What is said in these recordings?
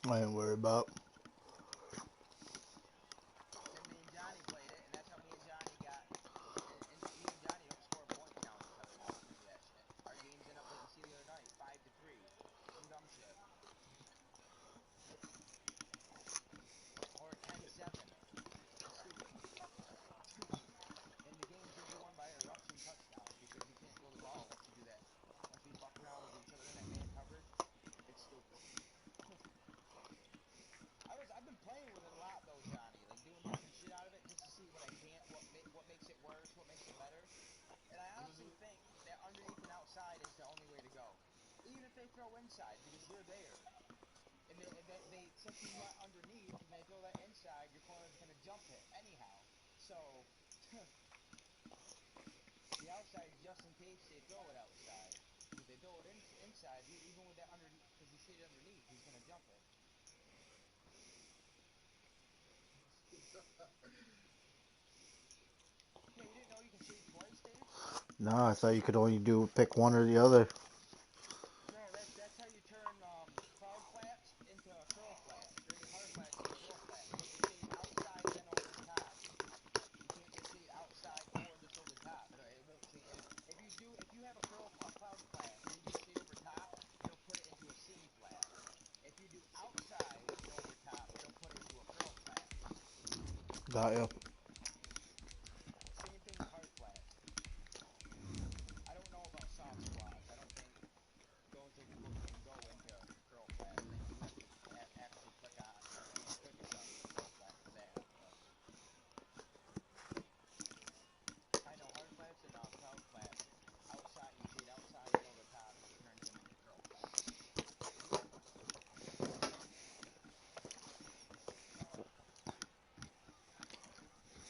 I ain't worried about. Then me and Johnny played it, and that's how me and Johnny got. And me and Johnny don't score points now because of that shit. Our games end up like you see the other night, 5-3, some dumb shit, or 10-7. Stupid. And the game should be won by a rushing touchdown because you can't throw the ball once you do that. Once we fuck around with each other in that man coverage, it's stupid. I've been playing with it a lot though, Johnny. Like doing different shit out of it just to see what I can't, what makes it worse, what makes it better. And I honestly think that underneath and outside is the only way to go. Even if they throw inside because you're there, and they since you went underneath and they throw that inside, your opponent's gonna jump it anyhow. So the outside just in case they throw it outside. Because if they throw it inside, even with that underneath, because he stayed underneath, he's gonna jump it. Yeah, you didn't know you can shade twice, Dave? No, I thought you could only pick one or the other. No, that's how you turn cloud flats into curl flats, or hard flats into curl flats. You have to shade outside then over the top. You can't just shade outside or just over top. It won't change. If you have a cloud flat and you just shade over top, it'll put it into a seam flat. If you do outside and over top, it'll put it into a curl flat. Got you. Same thing with hard flats. I don't know about soft squads. I don't think those can go into curl flats. I think you have to actually click on use QuickAdjust for curl flat for that. But I know hard flats and cloud flats. Outside, you shade outside and over top, it turns them into curl flats.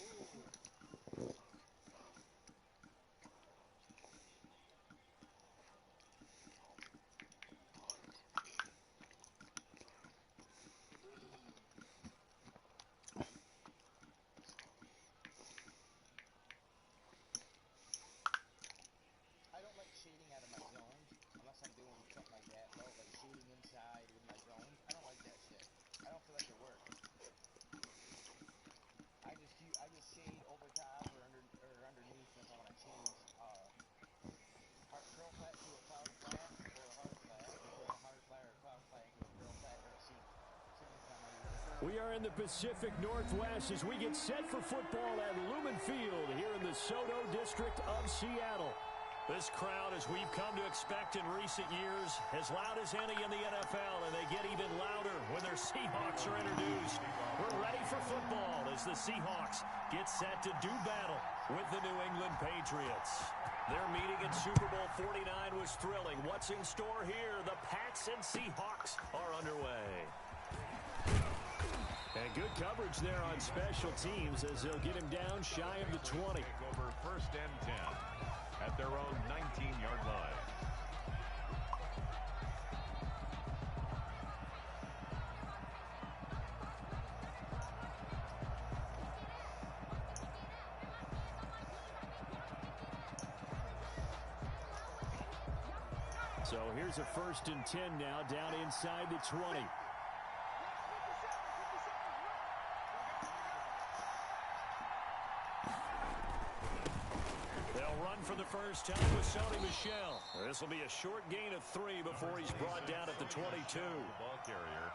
Ooh. I don't like shading out of my zones unless I'm doing something like that though, like shading inside with my zones. I don't like that shit. I don't feel like it works. I just shade over top or underneath if I want to change curl flat to a cloud flat or a hard flat, or a hard flat or a cloud flat into a curl flat or a seam flat. It's the only time I use it. We are in the Pacific Northwest as we get set for football at Lumen Field here in the SoDo district of Seattle. This crowd, as we've come to expect in recent years, as loud as any in the NFL, and they get even louder when their Seahawks are introduced. We're ready for football as the Seahawks get set to do battle with the New England Patriots. Their meeting at Super Bowl 49 was thrilling. What's in store here? The Pats and Seahawks are underway. And good coverage there on special teams as they'll get him down shy of the 20. Over 1st and 10 at their own 19-yard line. So here's a 1st and 10 now down inside the 20. For the first time with Sony Michel. This will be a short gain of 3 before he's brought down at the 22. Ball carrier.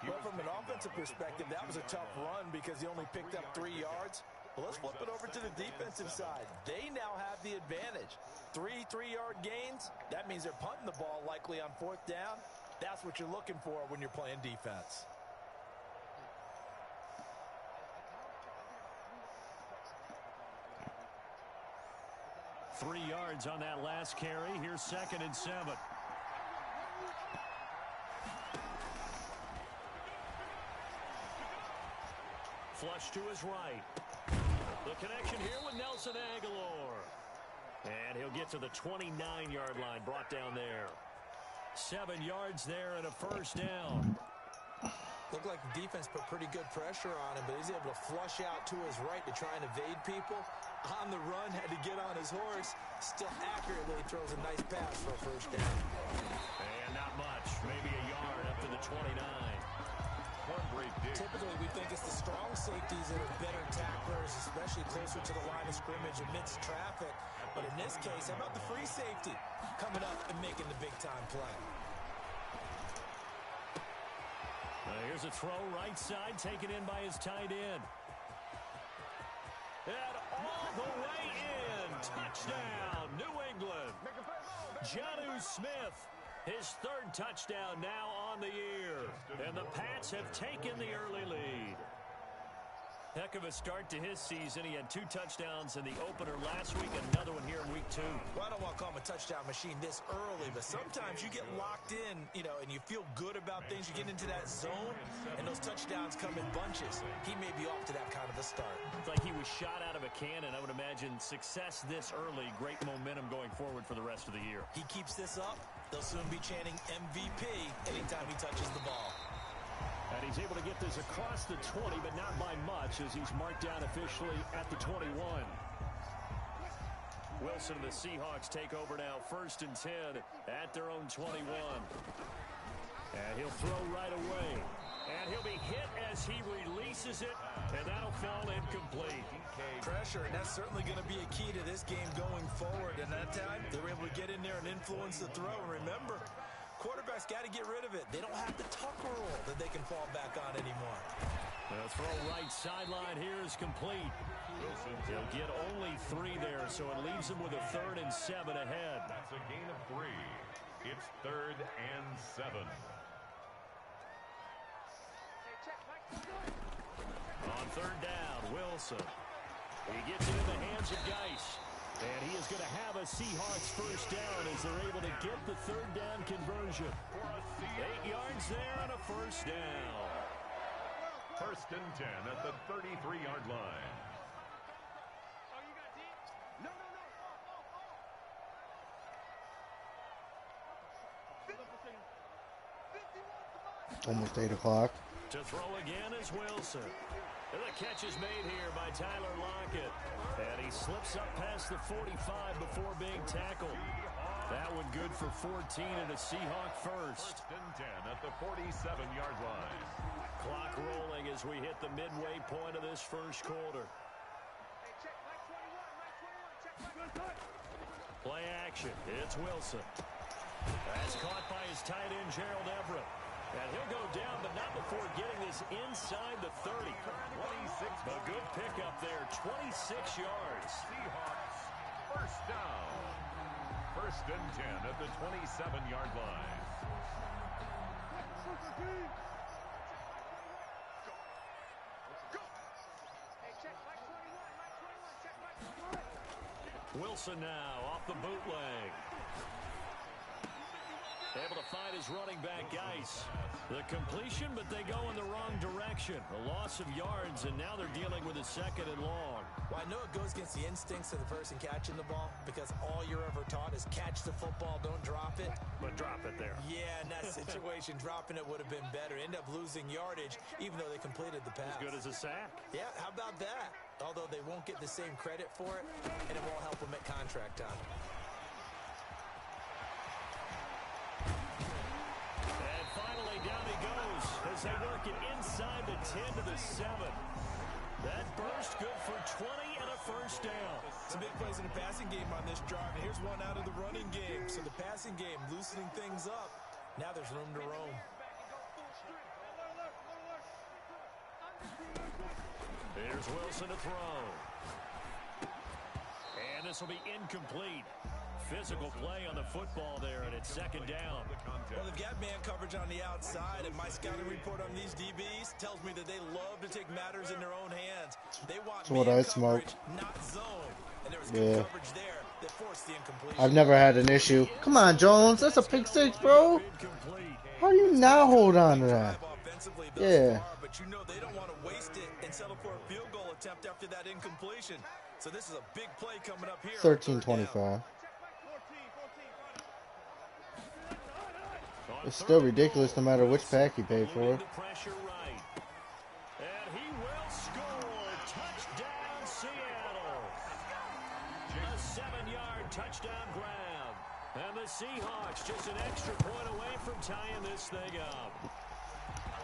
Well, from an offensive perspective, that was a tough run because he only picked up 3 yards. Well, let's flip it over to the defensive side. They now have the advantage. 3 3-yard gains. That means they're punting the ball likely on 4th down. That's what you're looking for when you're playing defense. Three yards on that last carry. Here's 2nd and 7. Flush to his right. The connection here with Nelson Agholor. And he'll get to the 29-yard line, brought down there. 7 yards there and a 1st down. Looked like the defense put pretty good pressure on him, but he's able to flush out to his right to try and evade people. On the run, had to get on his horse. Still accurately throws a nice pass for a 1st down. And not much. Maybe a yard up to the 29. typically we think it's the strong safeties that are better tacklers, especially closer to the line of scrimmage amidst traffic. But in this case, how about the free safety coming up and making the big-time play? Here's a throw right side, taken in by his tight end. And all the way in. Touchdown, New England. Jonnu Smith, his third touchdown now on the year. And the Pats have taken the early lead. Heck of a start to his season. He had 2 touchdowns in the opener last week, another one here in week 2. Well, I don't want to call him a touchdown machine this early, but sometimes you get locked in, and you feel good about things. You get into that zone, and those touchdowns come in bunches. He may be off to that kind of a start. It's like he was shot out of a cannon. I would imagine success this early, great momentum going forward for the rest of the year. He keeps this up, they'll soon be chanting MVP anytime he touches the ball. And he's able to get this across the 20, but not by much, as he's marked down officially at the 21. Wilson and the Seahawks take over now, 1st and 10 at their own 21. And he'll throw right away. And he'll be hit as he releases it, and that'll fall incomplete. Pressure, and that's certainly going to be a key to this game going forward. And that time, they were able to get in there and influence the throw. And remember, quarterbacks got to get rid of it. They don't have the Tucker rule that they can fall back on anymore. The throw right sideline here is complete. He'll get only 3 there, so it leaves him with a 3rd and 7 ahead. That's a gain of 3. It's 3rd and 7. On 3rd down, Wilson. He gets it in the hands of Geis. And he is going to have a Seahawks 1st down as they're able to get the 3rd down conversion. 8 yards there on a 1st down. 1st and 10 at the 33-yard line. Almost 8 o'clock. To throw again is Wilson. And the catch is made here by Tyler Lockett. And he slips up past the 45 before being tackled. That one good for 14 and a Seahawk 1st. 1st and 10 at the 47-yard line. Clock rolling as we hit the midway point of this 1st quarter. Play action. It's Wilson. That's caught by his tight end, Gerald Everett. And he'll go down, but not before getting this inside the 30. 26. A good pickup there, 26 yards. Seahawks 1st down. 1st and 10 at the 27-yard line. Wilson now off the bootleg. Able to find his running back, Geis. The completion, but they go in the wrong direction. A loss of yards, and now they're dealing with a 2nd and long. Well, I know it goes against the instincts of the person catching the ball because all you're ever taught is catch the football, don't drop it. But drop it there. Yeah, in that situation, dropping it would have been better. End up losing yardage, even though they completed the pass. As good as a sack. Yeah, how about that? Although they won't get the same credit for it, and it won't help them at contract time. And finally, down he goes as they work it inside the 10 to the 7. That burst good for 20 and a 1st down. Some big plays in the passing game on this drive, and here's one out of the running game. So the passing game loosening things up. Now there's room to roam. Here's Wilson to throw. And this will be incomplete. Physical play on the football there, and it's 2nd down. Well, they've got man coverage on the outside, and my scouting report on these DBs tells me that they love to take matters in their own hands. They want man coverage, not zone. And there was good coverage there that forced the incompletion. I've never had an issue. Come on, Jones. That's a pick 6, bro. How do you not hold on to that? Yeah. But you know they don't want to waste it and settle for a field goal attempt after that incompletion. So this is a big play coming up here. 13-25. It's still ridiculous no matter which pack you pay for. And he will score. Touchdown, Seattle. A 7-yard touchdown grab. And the Seahawks just an extra point away from tying this thing up.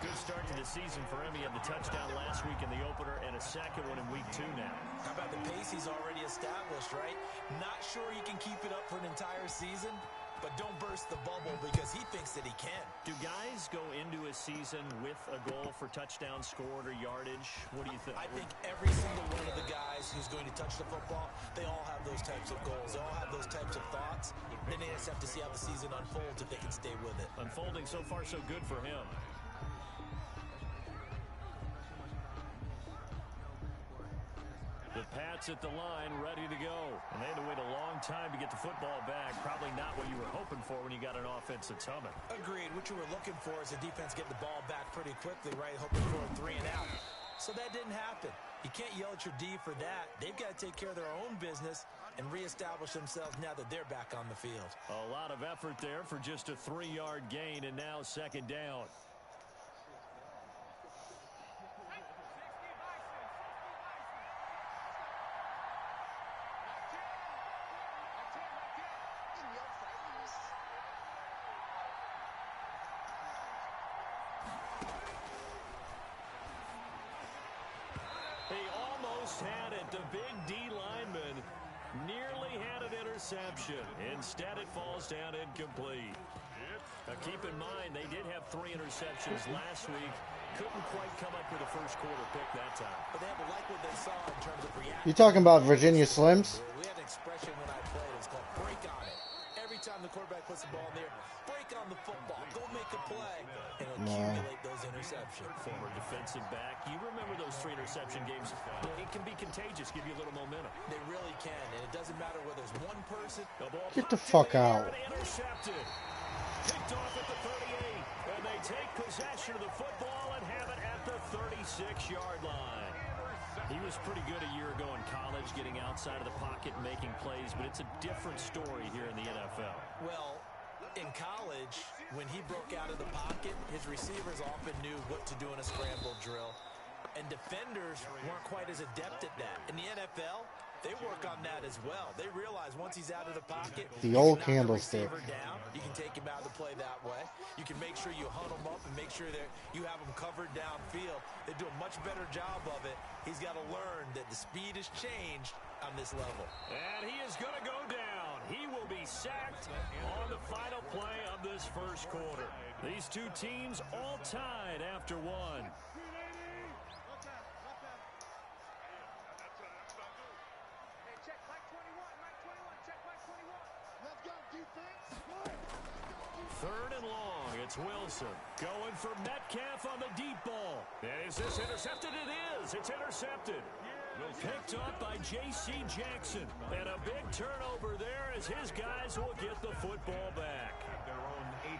Good start to the season for him. He had the touchdown last week in the opener and a second one in week 2 now. How about the pace he's already established, right? Not sure he can keep it up for an entire season, but don't burst the bubble because he thinks that he can. Do guys go into a season with a goal for touchdown scored or yardage? What do you think? I think every single one of the guys who's going to touch the football, they all have those types of goals. They all have those types of thoughts. Then they just have to see how the season unfolds if they can stay with it. Unfolding so far so good for him. The Pats at the line, ready to go. And they had to wait a long time to get the football back. Probably not what you were hoping for when you got an offense that's humming. Agreed. What you were looking for is the defense getting the ball back pretty quickly, right? Hoping for a 3 and out. So that didn't happen. You can't yell at your D for that. They've got to take care of their own business and reestablish themselves now that they're back on the field. A lot of effort there for just a 3-yard gain, and now second down. Had it. The big D lineman nearly had an interception. Instead, it falls down incomplete. Now, keep in mind, they did have 3 interceptions last week. Couldn't quite come up with a first quarter pick that time. But they had to like what they saw in terms of reaction. You talking about Virginia Slims? We had an expression when I played. It's called break on it. Every time the quarterback puts the ball in there, break on the football. Go make a play and accumulate those interceptions. Former defensive back. You remember those 3 interception games. It can be contagious, give you a little momentum. They really can, and it doesn't matter whether it's one person. Get the fuck out. Intercepted. Picked off at the 38, and they take possession of the football and have it at the 36-yard line. He was pretty good a year ago in college, getting outside of the pocket and making plays, but it's a different story here in the NFL. Well, in college, when he broke out of the pocket, his receivers often knew what to do in a scramble drill, and defenders weren't quite as adept at that. In the NFL, they work on that as well. They realize once he's out of the pocket, the old candlestick. Down, you can take him out of the play that way. You can make sure you huddle him up and make sure that you have him covered downfield. They do a much better job of it. He's got to learn that the speed has changed on this level. And he is going to go down. He will be sacked on the final play of this first quarter. These two teams all tied after 1. Third and long, it's Wilson going for Metcalf on the deep ball. Is this intercepted? It is. It's intercepted. Picked up by J.C. Jackson. And a big turnover there as his guys will get the football back.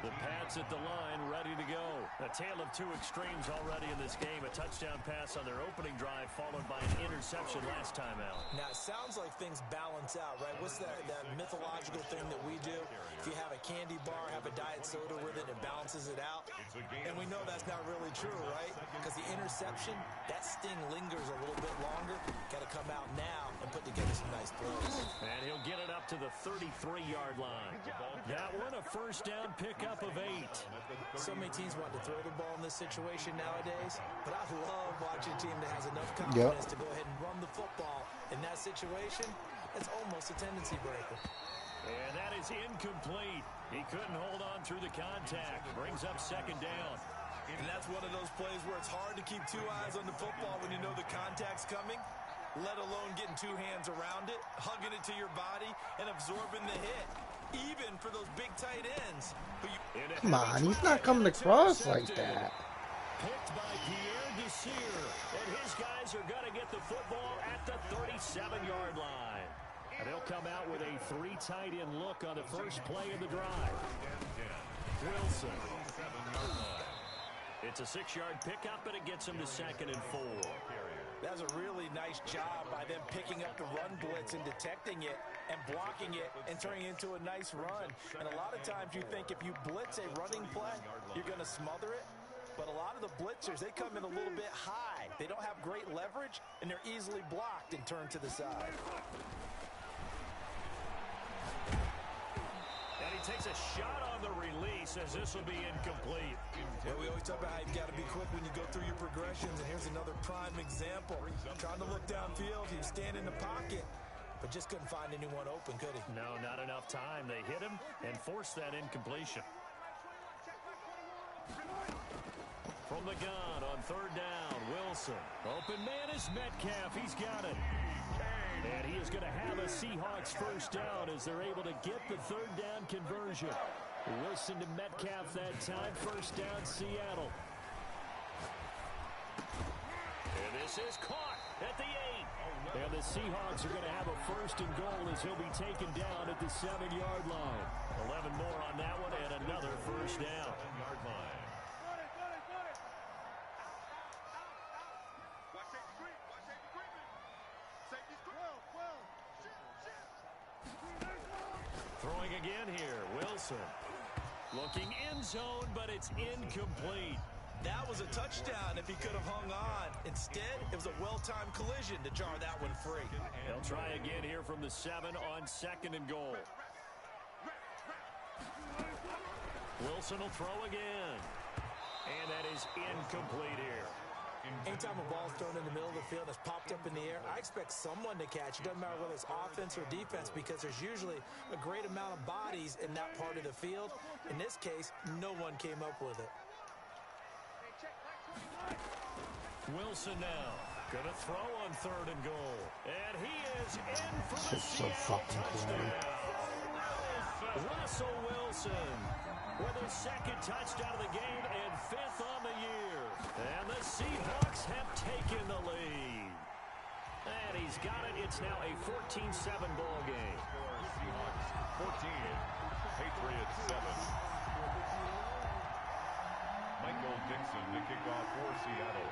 The Pats at the line, ready to go. A tale of 2 extremes already in this game. A touchdown pass on their opening drive, followed by an interception last time out. Now, it sounds like things balance out, right? What's that mythological thing that we do? If you have a candy bar, have a diet soda with it, it balances it out. And we know that's not really true, right? Because the interception, that sting lingers a little bit longer. Got to come out now and put together some nice plays. And he'll get it up to the 33-yard line. That one, a first down pickup of 8. So many teams want to throw the ball in this situation nowadays, but I love watching a team that has enough confidence to go ahead and run the football. In that situation, it's almost a tendency breaker. And that is incomplete. He couldn't hold on through the contact. Brings up second down. And that's one of those plays where it's hard to keep 2 eyes on the football when you know the contact's coming, let alone getting 2 hands around it, hugging it to your body, and absorbing the hit. Even for those big tight ends. Come on, he's not coming across like that. Picked by Pierre Desir. And his guys are going to get the football at the 37-yard line. And they'll come out with a 3 tight end look on the first play of the drive. Wilson. It's a 6-yard pickup, and it gets him to 2nd and 4. That was a really nice job by them picking up the run blitz and detecting it and blocking it and turning it into a nice run. And a lot of times you think if you blitz a running play, you're going to smother it. But a lot of the blitzers, they come in a little bit high. They don't have great leverage, and they're easily blocked and turned to the side. And he takes a shot on the release as this will be incomplete. Yeah, we always talk about how you've got to be quick when you go through your progressions, and here's another prime example. Trying to look downfield, he was standing in the pocket, but just couldn't find anyone open, could he? No, not enough time. They hit him and forced that incompletion. From the gun on third down, Wilson. Open man is Metcalf. He's got it. And he is going to have a Seahawks first down as they're able to get the third down conversion. Wilson to Metcalf that time. First down, Seattle. And this is caught at the 8. And the Seahawks are going to have a first and goal as he'll be taken down at the 7-yard line. 11 more on that one and another first down. 7-yard line. Throwing again here, Wilson. Looking end zone, but it's incomplete. That was a touchdown if he could have hung on. Instead, it was a well-timed collision to jar that one free. They'll try again here from the 7 on second and goal. Wilson will throw again. And that is incomplete here. Anytime a ball's thrown in the middle of the field that's popped up in the air, I expect someone to catch. It doesn't matter whether it's offense or defense because there's usually a great amount of bodies in that part of the field. In this case, no one came up with it. Wilson now going to throw on third and goal. And he is in for the So Seattle fucking touchdown. Russell Wilson with his second touchdown of the game and 5th on the year. And the Seahawks have taken the lead. And he's got it. It's now a 14-7 ball game. Seahawks 14, Patriots 7. Michael Dixon to kick off for Seattle.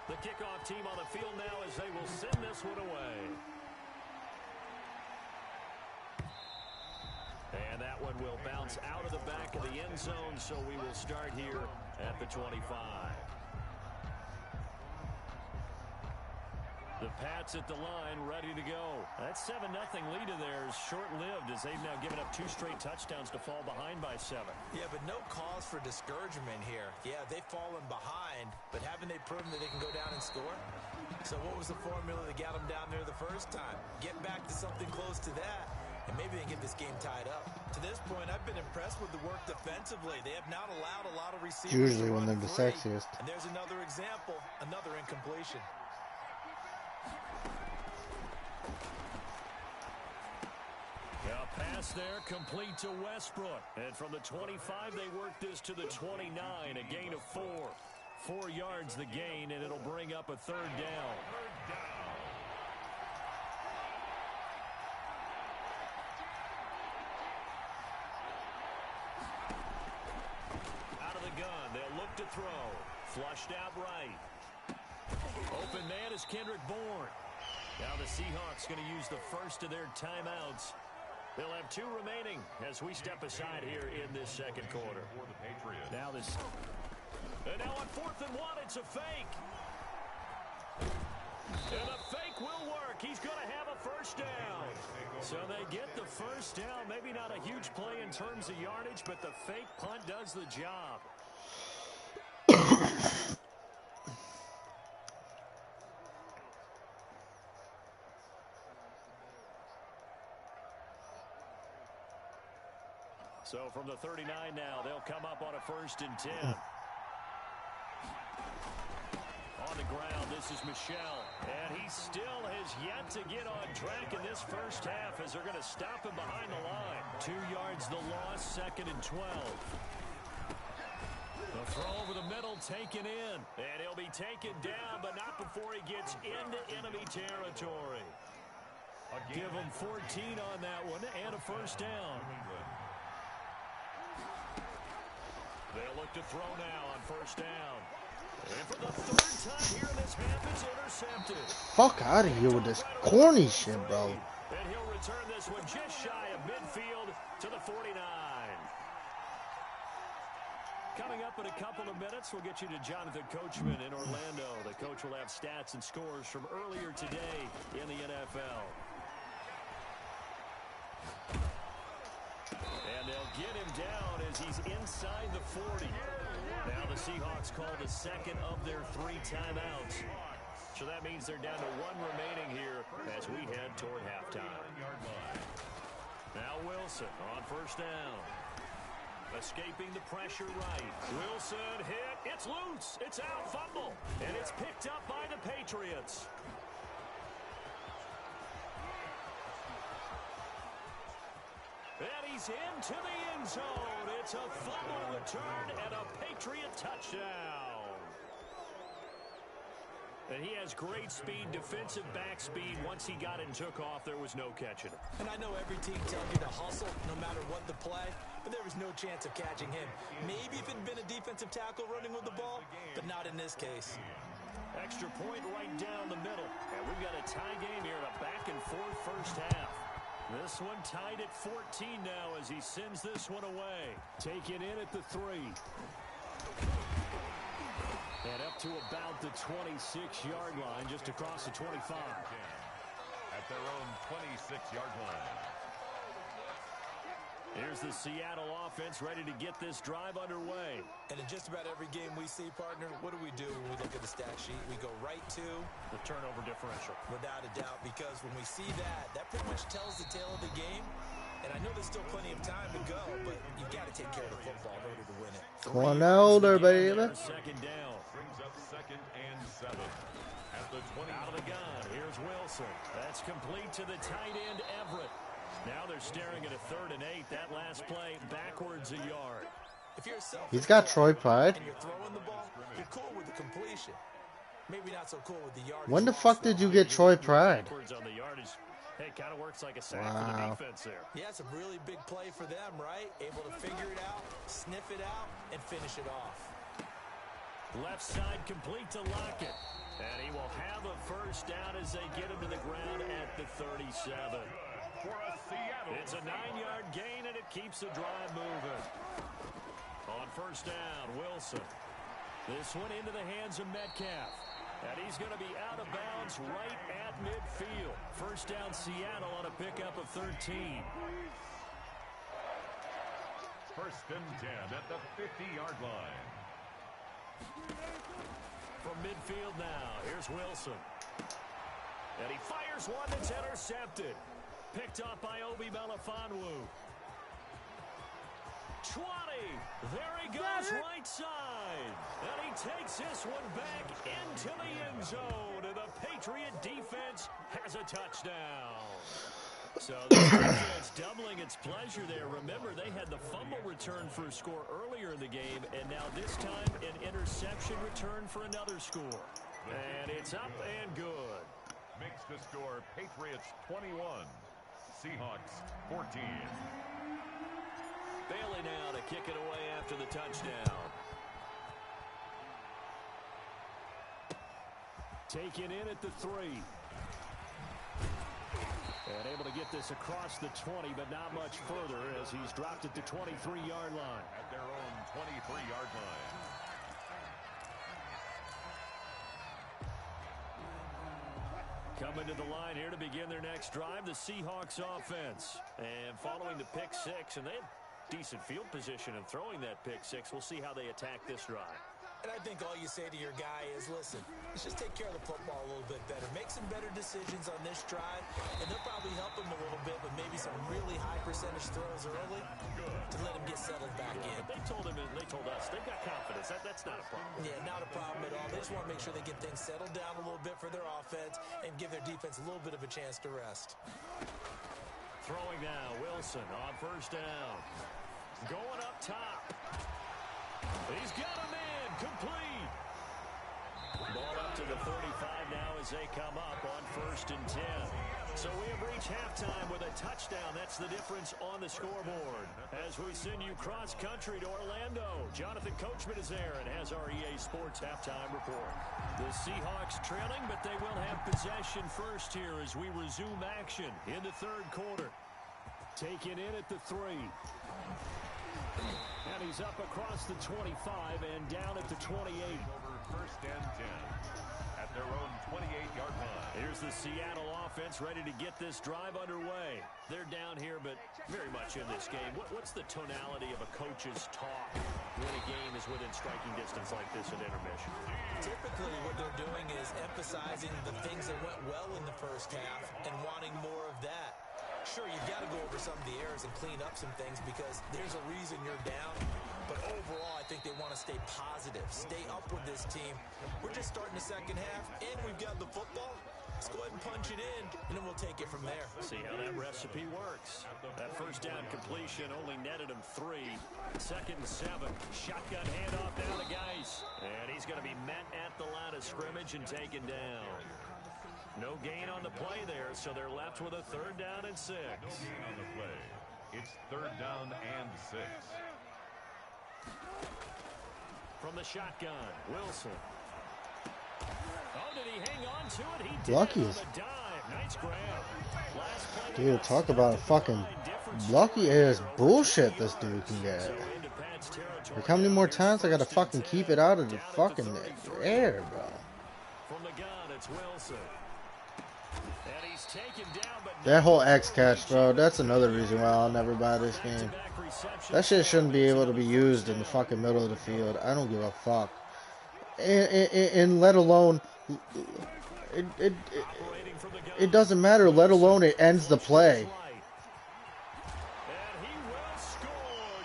The kickoff team on the field now as they will send this one away. And that one will bounce out of the back of the end zone, so we will start here at the 25. The Pats at the line, ready to go. That 7-0 lead of theirs short-lived as they've now given up 2 straight touchdowns to fall behind by 7. Yeah, but no cause for discouragement here. Yeah, they've fallen behind, but haven't they proven that they can go down and score? So what was the formula that got them down there the first time? Get back to something close to that, and maybe they can get this game tied up. To this point, I've been impressed with the work defensively. They have not allowed a lot of receivers. Usually when they're the sexiest. And there's another example, another incompletion. A pass there complete to Westbrook. And from the 25, they work this to the 29, a gain of 4. 4 yards the gain, and it'll bring up a third down. Out of the gun, they'll look to throw. Flushed out right. Open man is Kendrick Bourne. Now the Seahawks going to use the first of their timeouts. They'll have 2 remaining as we step aside here in this second quarter. Now this... And now on 4th and 1, it's a fake. And the fake will work. He's going to have a first down. So they get the first down. Maybe not a huge play in terms of yardage, but the fake punt does the job. So from the 39 now, they'll come up on a 1st and 10. On the ground, this is Michel. And he still has yet to get on track in this first half as they're going to stop him behind the line. 2 yards the loss, 2nd and 12. The throw over the middle taken in. And he'll be taken down, but not before he gets into enemy territory. Give him 14 on that one and a first down. They'll look to throw now on 1st down. And for the 3rd time here in this half, it's intercepted. Fuck out of here with this corny shit, bro. And he'll return this one just shy of midfield to the 49. Coming up in a couple of minutes, we'll get you to Jonathan Coachman in Orlando. The coach will have stats and scores from earlier today in the NFL. And they'll get him down as he's inside the 40. Now the Seahawks call the second of their 3 timeouts. So that means they're down to 1 remaining here as we head toward halftime. Now Wilson on first down. Escaping the pressure right. Wilson hit. It's loose. It's out. Fumble. And it's picked up by the Patriots. And he's into the end zone. It's a fumble return and a Patriot touchdown. And he has great speed, defensive back speed. Once he got it and took off, there was no catching it. And I know every team tells you to hustle no matter what the play, but there was no chance of catching him. Maybe if it had been a defensive tackle running with the ball, but not in this case. Extra point right down the middle. And we've got a tie game here in a back-and-forth first half. This one tied at 14 now as he sends this one away. Taken in at the 3. And up to about the 26-yard line, just across the 25. At their own 26-yard line. Here's the Seattle offense ready to get this drive underway. And in just about every game we see, partner, what do we do when we look at the stat sheet? We go right to the turnover differential. Without a doubt, because when we see that, that pretty much tells the tale of the game. And I know there's still plenty of time to go, but you've got to take care of the football in order to win it. One elder, baby. Second down. Brings up 2nd and 7. At the 20. Out of the gun. Here's Wilson. That's complete to the tight end, Everett. Now they're staring at a 3rd and 8. That last play backwards a yard. If you're He's got Troy Pride. And you're throwing the ball, you're cool with the completion. Maybe not so cool with the yardage. When the fuck did you get Troy Pride? Backwards on the yardage. Hey, kind of works like a sack for the defense there. Yeah, it's a really big play for them, right? Able to figure it out, sniff it out, and finish it off. Left side complete to Lockett. And he will have a first down as they get him to the ground at the 37. It's a 9-yard gain, and it keeps the drive moving. On first down, Wilson. This one into the hands of Metcalf. And he's going to be out of bounds right at midfield. First down, Seattle on a pickup of 13. 1st and 10 at the 50-yard line. From midfield now, here's Wilson. And he fires one that's intercepted. Picked up by Obi Melifonwu. 20. There he goes, right side. And he takes this one back into the end zone. And the Patriot defense has a touchdown. So the defense doubling its pleasure there. Remember, they had the fumble return for a score earlier in the game. And now this time, an interception return for another score. And it's up and good. Makes the score Patriots 21. Seahawks 14. Bailey now to kick it away after the touchdown. Taken in at the 3. And able to get this across the 20, but not much further as he's dropped at the 23-yard line. At their own 23-yard line. Coming to the line here to begin their next drive, the Seahawks offense. And following the pick 6, and they had decent field position in throwing that pick 6. We'll see how they attack this drive. And I think all you say to your guy is, listen, let's just take care of the football a little bit better. Make some better decisions on this drive, and they'll probably help him a little bit with maybe some really high percentage throws early to let him get settled back in. They told him, and they told us, they've got confidence. That's not a problem. Yeah, not a problem at all. They just want to make sure they get things settled down a little bit for their offense and give their defense a little bit of a chance to rest. Throwing now, Wilson on first down. Going up top. He's got him in. Complete. Ball up to the 35 now as they come up on 1st and 10. So we have reached halftime with a touchdown. That's the difference on the scoreboard. As we send you cross-country to Orlando, Jonathan Coachman is there and has our EA Sports halftime report. The Seahawks trailing, but they will have possession first here as we resume action in the 3rd quarter. Taken in at the 3. And he's up across the 25 and down at the 28. Over first and 10 at their own 28-yard line. Here's the Seattle offense ready to get this drive underway. They're down here, but very much in this game. What's the tonality of a coach's talk when a game is within striking distance like this at intermission? Typically, what they're doing is emphasizing the things that went well in the first half and wanting more of that. Sure, you've got to go over some of the errors and clean up some things because there's a reason you're down. But overall, I think they want to stay positive, stay up with this team. We're just starting the second half, and we've got the football. Let's go ahead and punch it in, and then we'll take it from there. See how that recipe works. That first down completion only netted him 3. Second and 7. Shotgun handoff now to Geis. And he's going to be met at the line of scrimmage and taken down. No gain on the play there, so they're left with a 3rd down and 6. No gain on the play. It's 3rd down and 6. From the shotgun, Wilson. Oh, did he hang on to it? He did. Lucky On as- the dive. Nice grab. Last play they Dude, got talk stopped about a to fucking find different lucky story ass there. bullshit this dude can get. So into Pat's territory. Like, how many more Here's times I gotta 1st and fucking 10. keep it out of the Down at fucking 33. air, bro? From the gun, it's Wilson. And he's taken down, but That whole X catch, bro, that's another reason why I'll never buy this game. back-to-back receptions. That shit shouldn't be able to be used in the fucking middle of the field. I don't give a fuck. And let alone, Operating from the gun. it doesn't matter, let alone it ends the play. And he will score.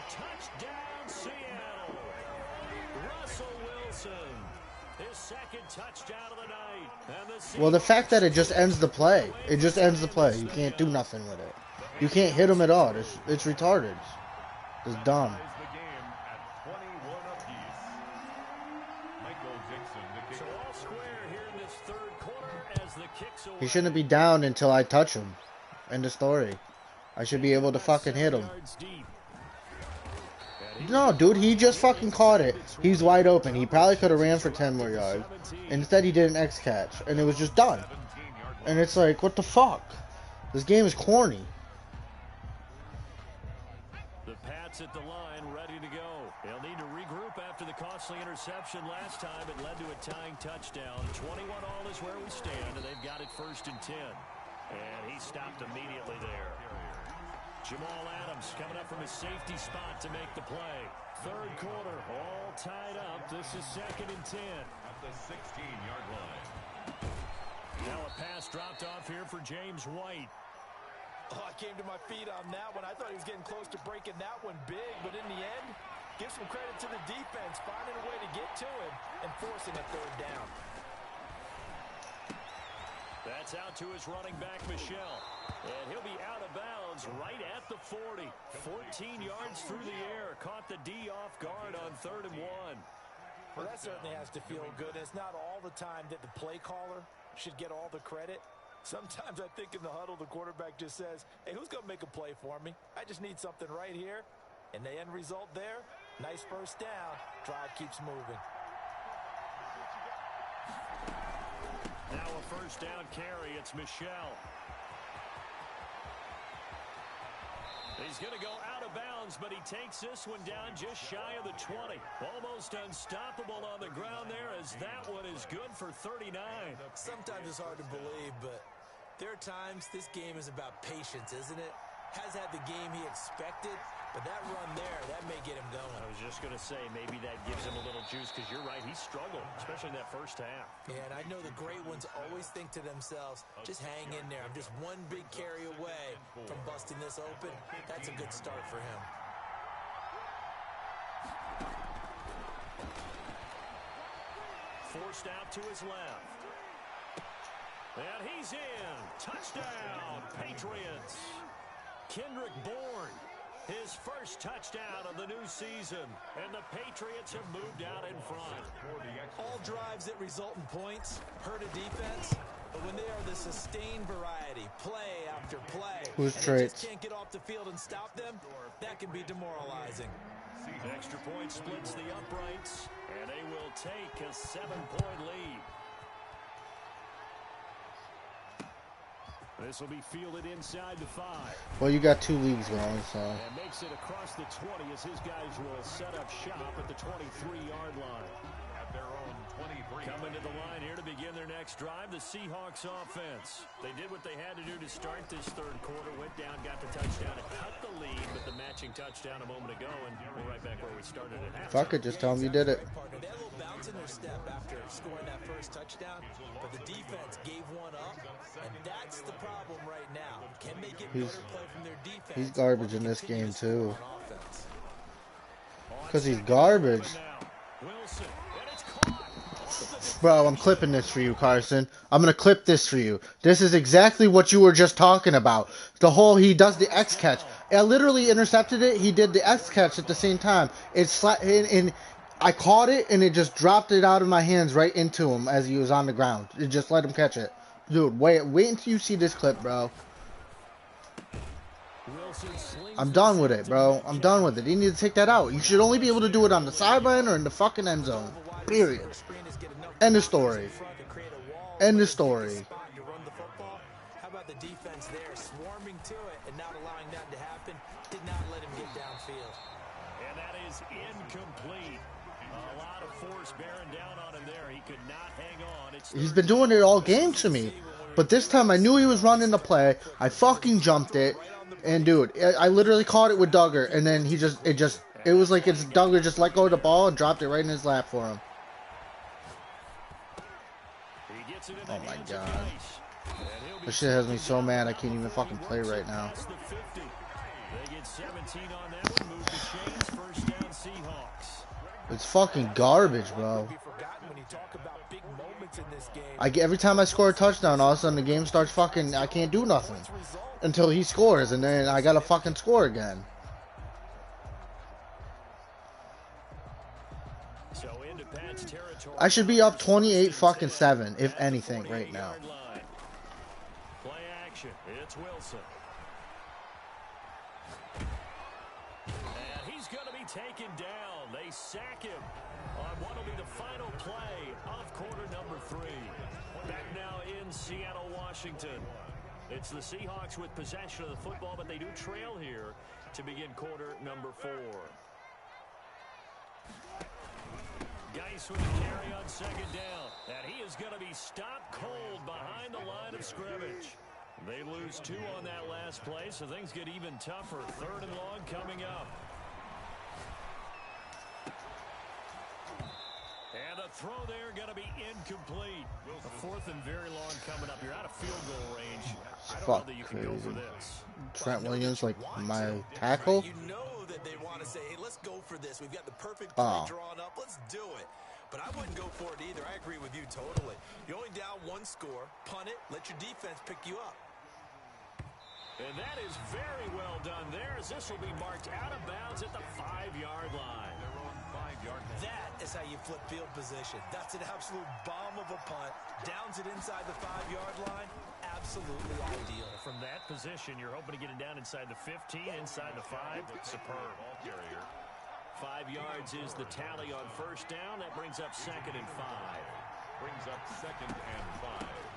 Touchdown, Seattle. Russell Wilson. His 2nd touchdown of the night. And the Well, the fact that it just ends the play. It just ends the play. You can't do nothing with it. You can't hit him at all. It's retarded. It's dumb. Ties the game at 21 apiece. Michael Dixon, the So kicker. all square here in this 3rd quarter as the kicks away. He shouldn't be down until I touch him. End of story. I should be able to fucking hit him. Yards deep. No, dude, he just fucking caught it. He's wide open. He probably could have ran for 10 more yards. Instead, he did an X catch, and it was just done. 17-yard line. And it's like, what the fuck? This game is corny. The Pats at the line, ready to go. They'll need to regroup after the costly interception last time. It led to a tying touchdown. 21 all is where we stand, and they've got it 1st and 10. And he stopped immediately there. Jamal Adams coming up from his safety spot to make the play. 3rd quarter, all tied up. This is 2nd and 10. At the 16-yard line. Now a pass dropped off here for James White. Oh, I came to my feet on that one. I thought he was getting close to breaking that one big, but in the end, give some credit to the defense, finding a way to get to him and forcing a 3rd down. That's out to his running back, Michelle. And he'll be out of bounds right at the 40. 14 yards through the air. Caught the D off guard on 3rd and 1. Well, that certainly has to feel good. It's not all the time that the play caller should get all the credit. Sometimes I think in the huddle, the quarterback just says, hey, who's going to make a play for me? I just need something right here. And the end result there, nice 1st down. Drive keeps moving. Now a 1st down carry. It's Michelle. He's going to go out of bounds, but he takes this one down just shy of the 20. Almost unstoppable on the ground there as that one is good for 39. Sometimes it's hard to believe, but there are times this game is about patience, isn't it? Has had the game he expected, but that run there, that may get him going. I was just going to say, maybe that gives him a little juice because you're right, he struggled, especially in that 1st half. And I know the great ones always think to themselves, just hang in there. I'm just one big carry away from busting this open. That's a good start for him. Forced out to his left. And he's in. Touchdown, Patriots. Kendrick Bourne, his 1st touchdown of the new season. And the Patriots have moved out in front. All drives that result in points hurt a defense, but when they are the sustained variety, play after play, Whose and they traits? just can't get off the field and stop them, that can be demoralizing. Extra point splits the uprights, and they will take a 7-point lead. This will be fielded inside the 5. Well, you got 2 leagues going, so. And makes it across the 20 as his guys will set up shop at the 23-yard line. At their own 23. Coming to the line here to begin their next drive, the Seahawks offense. They did what they had to do to start this third quarter, went down, got the touchdown, and cut the lead with the matching touchdown a moment ago, and we're right back where we started at halftime. Fuck it, just tell them you did it. They had a little bounce in their step after scoring that first touchdown, but the defense gave one up, and that's the problem right now. Can they get better play from their defense? He's garbage in this game, too. Because he's garbage. Wilson, and it's caught. Bro, I'm clipping this for you, Carson. I'm going to clip this for you. This is exactly what you were just talking about. The whole, he does the X catch. I literally intercepted it. He did the X catch at the same time. And I caught it, and it just dropped it out of my hands right into him as he was on the ground. It just let him catch it. Dude, wait until you see this clip, bro. I'm done with it, bro. I'm done with it. You need to take that out. You should only be able to do it on the sideline or in the fucking end zone. Period. End of story. End of story. How about the defense there, swarming to it and not allowing that to happen? Did not let him get downfield. And that is incomplete. A lot of force bearing down on him there. He could not hang on. He's been doing it all game to me. But this time I knew he was running the play. I fucking jumped it. And dude, I literally caught it with Duggar. And then it was like Duggar just let go of the ball and dropped it right in his lap for him. Oh my god. This shit has me so mad I can't even fucking play right now. It's fucking garbage, bro. Every time I score a touchdown, all of a sudden the game starts fucking, I can't do nothing. Until he scores, and then I gotta fucking score again. I should be up 28-7, if anything, right now. Play action. It's Wilson. And he's going to be taken down. They sack him on what will be the final play of quarter number 3. Back now in Seattle, Washington. It's the Seahawks with possession of the football, but they do trail here to begin quarter number 4. Geis with the carry on second down. And he is going to be stopped cold behind the line of scrimmage. They lose 2 on that last play, so things get even tougher. 3rd and long coming up. And a throw there going to be incomplete. A 4th and very long coming up. You're out of field goal range. I don't know that you can go for this. Trent Williams, like my tackle? You know that they want to say, hey, let's go for this. We've got the perfect play drawn up. Let's do it. But I wouldn't go for it either. I agree with you totally. You're only down 1 score. Punt it. Let your defense pick you up. And that is very well done there, as this will be marked out of bounds at the 5-yard line. That is how you flip field position. That's an absolute bomb of a punt. Downs it inside the 5-yard line. Absolutely ideal. From that position, you're hoping to get it down inside the 15, inside the 5. Superb. 5 yards is the tally on first down. That brings up 2nd and 5.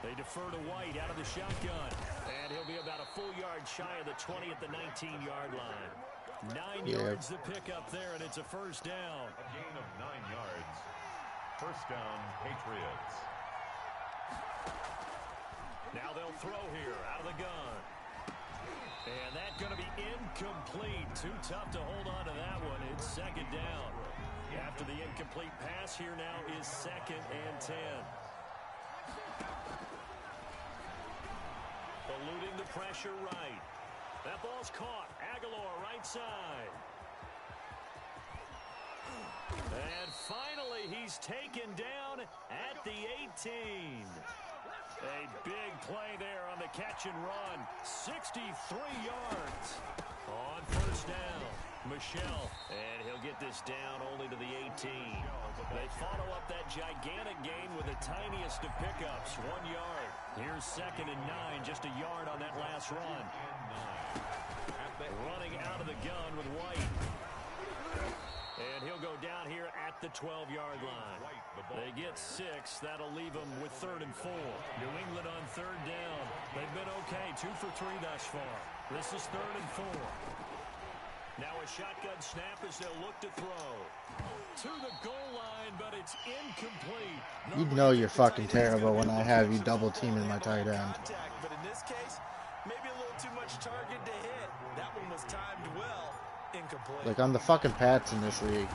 They defer to White out of the shotgun. And he'll be about a full yard shy of the 20 at the 19-yard line. 9 yards to pick up there, and it's a first down. A gain of 9 yards. First down, Patriots. Now they'll throw here out of the gun. And that's going to be incomplete. Too tough to hold on to that one. It's 2nd down. After the incomplete pass, here now is 2nd and 10. Eluding the pressure right. That ball's caught. Aguilar right side. And finally, he's taken down at the 18. A big play there on the catch and run. 63 yards on first down. Michel, and he'll get this down only to the 18. They follow up that gigantic gain with the tiniest of pickups, 1 yard. Here's 2nd and 9, just a yard on that last run. Running out of the gun with White. And he'll go down here at the 12-yard line. They get 6. That'll leave them with 3rd and 4. New England on 3rd down. They've been okay, 2 for 3 thus far. This is 3rd and 4. Now a shotgun snap as they'll look to throw. To the goal line, but it's incomplete. You know you're fucking terrible when I have you double teaming my tight end. But in this case, maybe a little too much target to hit. That one was timed well. Incomplete. Like, I'm the fucking Pats in this league.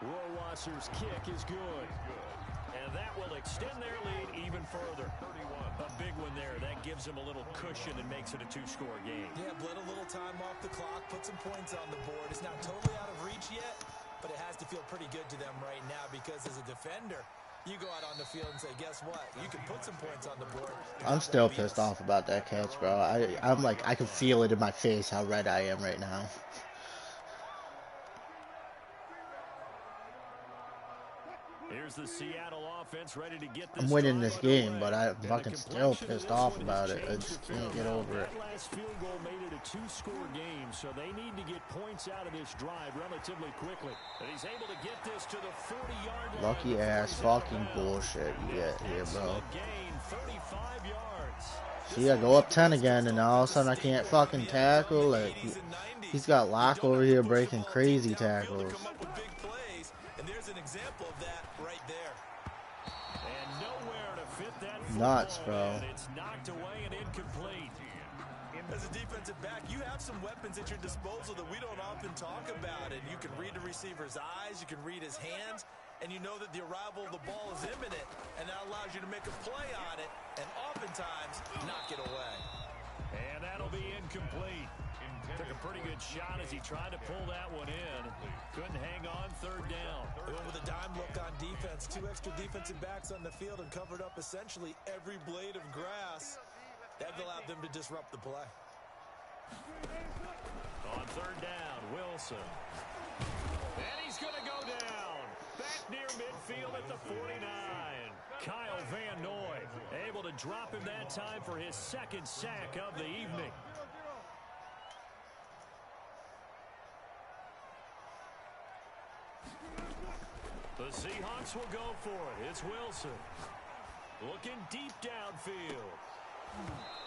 Rohrwasser's kick is good. And that will extend their lead even further. A big one there. That gives them a little cushion and makes it a 2-score game. Yeah, bled a little time off the clock, put some points on the board. It's not totally out of reach yet, but it has to feel pretty good to them right now because as a defender, you go out on the field and say, guess what? You can put some points on the board. I'm still pissed off about that catch, bro. I'm like, I can feel it in my face how red I am right now. Here's the Seattle offense ready to get this. I'm winning this game, but I'm fucking still pissed off about it. I just can't get over it. That last field goal made it a 2-score game, so they need to get points out of this drive relatively quickly. And he's able to get this to the 40-yard line. Lucky ass fucking bullshit you get here, bro. Gain 35 yards. See, I go up 10 again, and all of a sudden I can't fucking tackle. Like, he's got Lock over here breaking crazy tackles. And there's an example of that right there. And nowhere to fit that Nuts, football, bro. and it's knocked away and incomplete. As a defensive back, you have some weapons at your disposal that we don't often talk about. And you can read the receiver's eyes, you can read his hands, and you know that the arrival of the ball is imminent, and that allows you to make a play on it, and oftentimes knock it away. And that'll be incomplete. Took a pretty good shot as he tried to pull that one in. Couldn't hang on 3rd down. They went with a dime look on defense. 2 extra defensive backs on the field and covered up essentially every blade of grass. That allowed them to disrupt the play. On 3rd down, Wilson. And he's going to go down. Back near midfield at the 49. Kyle Van Noy able to drop him that time for his 2nd sack of the evening. The Seahawks will go for it. It's Wilson. Looking deep downfield.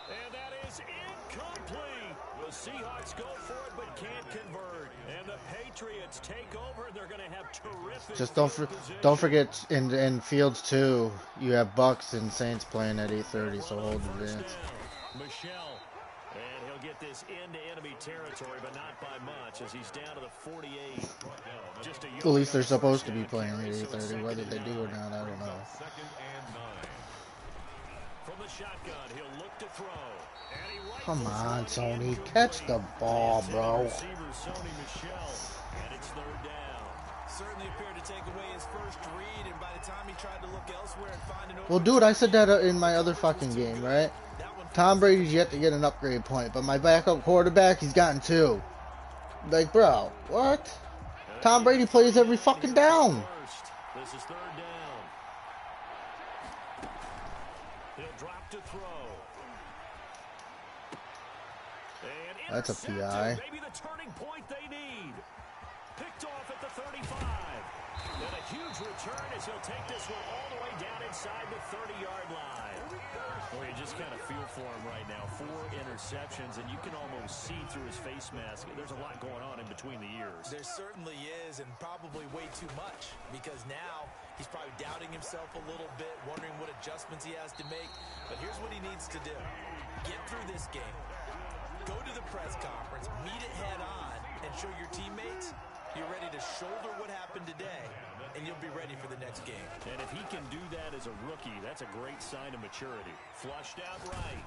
And that is incomplete. The Seahawks go for it but can't convert. And the Patriots take over. They're going to have terrific. Just don't forget in Fields 2, you have Bucks and Saints playing at 8:30, so hold advance. Michelle. And he'll get this into enemy territory, but not by much as he's down to the 48. Just At least they're supposed to be playing at 8:30. Whether they do or not, I don't know. From the shotgun, he'll look to throw. Come on, Sony. Catch the ball, bro. Sony Michel, and it's 3rd down. Certainly appeared to take away his first read, and by the time he tried to look elsewhere and find an Well, dude, I said that in my other fucking game, right? Tom Brady's yet to get an upgrade point, but my backup quarterback, he's gotten 2. Like, bro, what? Tom Brady plays every fucking down. This is 3rd down. He'll drop to throw. And That's a PI. Maybe the turning point they need. Picked off at the 35. And a huge return as he'll take this one all the way down inside the 30-yard line. Well, you just kind of feel for him right now. 4 interceptions, and you can almost see through his face mask. There's a lot going on in between the ears. There certainly is, and probably way too much, because now he's probably doubting himself a little bit, wondering what adjustments he has to make. But here's what he needs to do. Get through this game. Go to the press conference, meet it head on, and show your teammates you're ready to shoulder what happened today, and you'll be ready for the next game. And if he can do that as a rookie, that's a great sign of maturity. Flushed out right.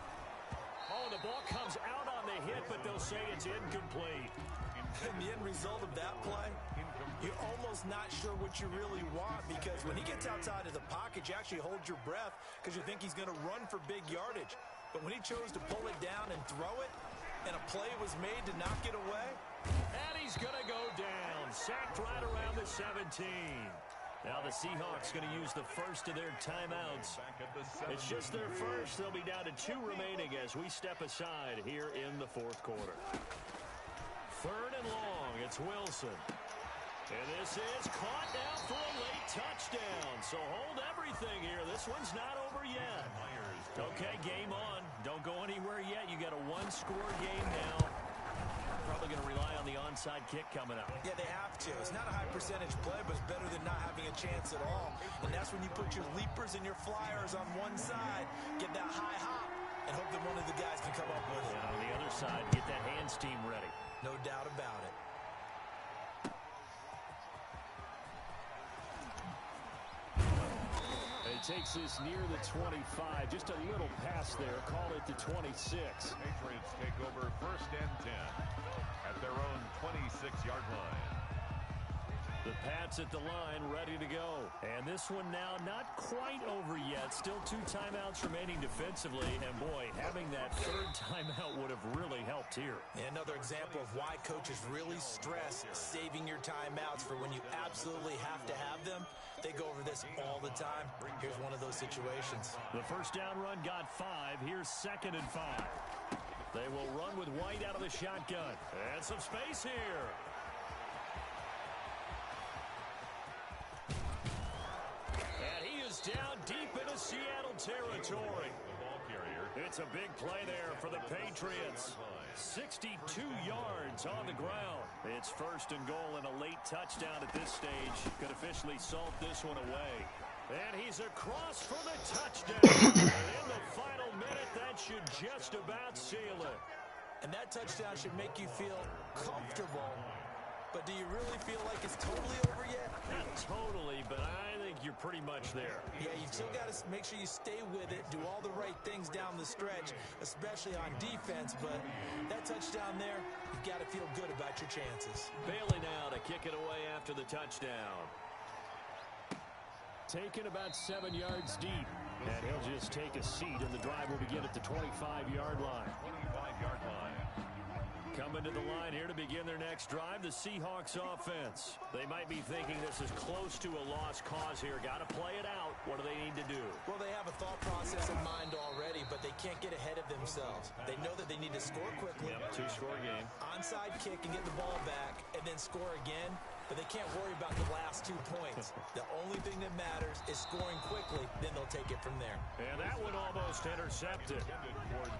Oh, the ball comes out on the hit, but they'll say it's incomplete. And the end result of that play, you're almost not sure what you really want, because when he gets outside of the pocket, you actually hold your breath because you think he's going to run for big yardage. But when he chose to pull it down and throw it, and a play was made to knock it away, and he's going to go down. Sacked right around the 17. Now the Seahawks going to use the first of their timeouts. It's just their first. They'll be down to 2 remaining as we step aside here in the 4th quarter. Third and long. It's Wilson. And this is caught now for a late touchdown. So hold everything here. This one's not over yet. Okay, game on. Don't go anywhere yet. You got a one-score game now. Probably going to rely on the onside kick coming up. Yeah, they have to. It's not a high percentage play, but it's better than not having a chance at all. And that's when you put your leapers and your flyers on one side, get that high hop, and hope that one of the guys can come up with it. And on the other side, get that hands team ready. No doubt about it. Takes this near the 25. Just a little pass there. Call it the 26. Patriots take over 1st and 10 at their own 26-yard line. The Pats at the line, ready to go. And this one now not quite over yet. Still 2 timeouts remaining defensively. And boy, having that third timeout would have really helped here. And another example of why coaches really stress saving your timeouts for when you absolutely have to have them. They go over this all the time. Here's one of those situations. The first down run got 5. Here's 2nd and 5. They will run with White out of the shotgun. And some space here. And he is down deep into Seattle territory. The ball carrier. It's a big play there for the Patriots. 62 yards on the ground. It's 1st and goal and a late touchdown at this stage. Could officially salt this one away. And he's across for the touchdown. And in the final minute, that should just about seal it. And that touchdown should make you feel comfortable. But do you really feel like it's totally over yet? Not totally, but I think you're pretty much there. Yeah, you've still got to make sure you stay with it, do all the right things down the stretch, especially on defense. But that touchdown there, you've got to feel good about your chances. Bailey now to kick it away after the touchdown. Taken about 7 yards deep. And he'll just take a seat, and the drive will begin at the 25-yard line. 25-yard line. Coming to the line here to begin their next drive, the Seahawks offense. They might be thinking this is close to a lost cause here. Got to play it out. What do they need to do? Well, they have a thought process in mind already, but they can't get ahead of themselves. They know that they need to score quickly. Yep, 2-score game. Onside kick and get the ball back, and then score again. But they can't worry about the last 2 points. The only thing that matters is scoring quickly, then they'll take it from there. And that one almost intercepted.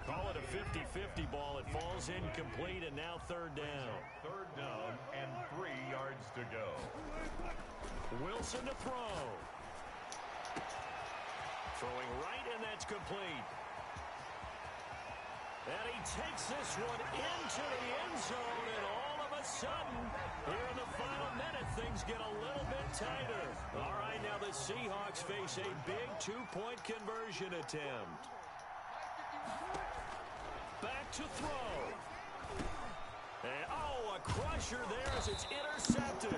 Call it a 50-50 ball. It falls incomplete, and now 3rd down. 3rd down and 3 yards to go. Wilson to throw. Throwing right, and that's complete. And he takes this one into the end zone, and all of a sudden, here in the final minute, things get a little bit tighter. All right, now the Seahawks face a big 2-point conversion attempt. Back to throw. And, a crusher there as it's intercepted.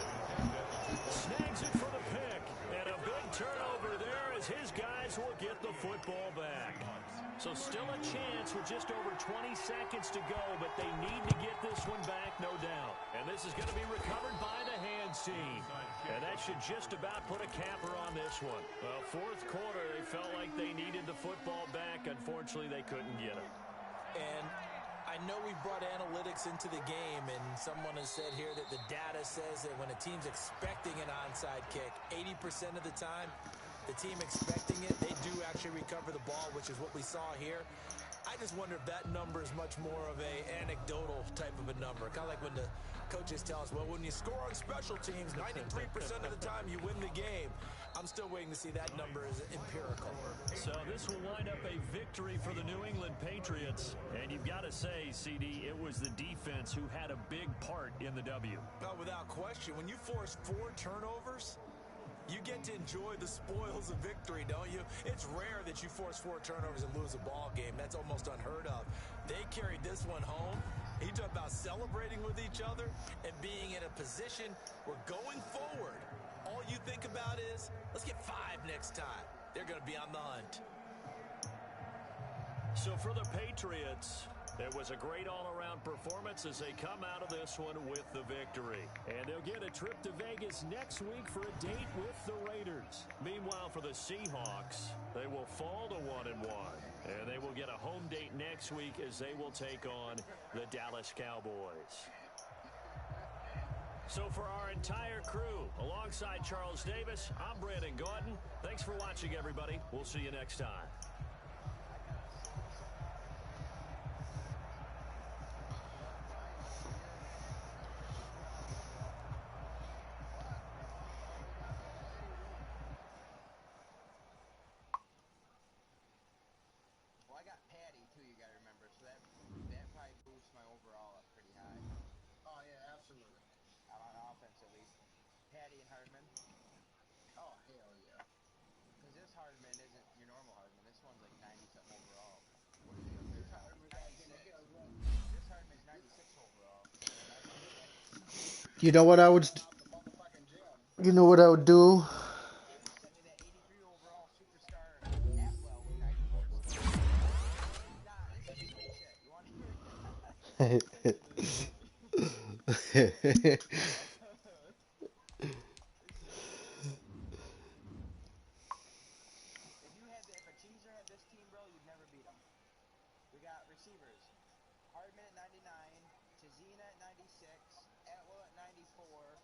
Snags it for the pick. And a big turnover there as his guys will get the football back. So still a chance with just over 20 seconds to go, but they need to get this one back, no doubt. And this is going to be recovered by the hands team. And that should just about put a capper on this one. Well, 4th quarter, they felt like they needed the football back. Unfortunately, they couldn't get it. And I know we brought analytics into the game, and someone has said here that the data says that when a team's expecting an onside kick, 80% of the time, the team expecting it, they do actually recover the ball, which is what we saw here. I just wonder if that number is much more of a anecdotal type of a number. Kind of like when the coaches tell us, well, when you score on special teams, 93% of the time you win the game. I'm still waiting to see that number is empirical. So this will wind up a victory for the New England Patriots. And you've got to say, CD, it was the defense who had a big part in the W. No, without question. When you force 4 turnovers, you get to enjoy the spoils of victory, don't you? It's rare that you force 4 turnovers and lose a ball game. That's almost unheard of. They carried this one home. He talked about celebrating with each other and being in a position where going forward, all you think about is, let's get 5 next time. They're going to be on the hunt. So for the Patriots, it was a great all-around performance as they come out of this one with the victory. And they'll get a trip to Vegas next week for a date with the Raiders. Meanwhile, for the Seahawks, they will fall to 1-1. And they will get a home date next week as they will take on the Dallas Cowboys. So for our entire crew, alongside Charles Davis, I'm Brandon Gaudin. Thanks for watching, everybody. We'll see you next time. Well, I got Patty too. You got to remember, so that probably boosts my overall up pretty high. Oh yeah, absolutely. On offense, at least. Patty and Hardman. Oh hell yeah. Because this Hardman isn't your normal Hardman. This one's like 90 something overall. What is your favorite? 96. This Hardman's 96 overall. And I think Patty. You know what I would? You know what I would do? And he sent me that 83 overall superstar Atwell with 94 stars. Nah, this is sweet shit. You want to hear it? If a teaser had this team, bro, you'd never beat them. We got receivers. Hardman at 99, Chazina at 96, Atwell at 94,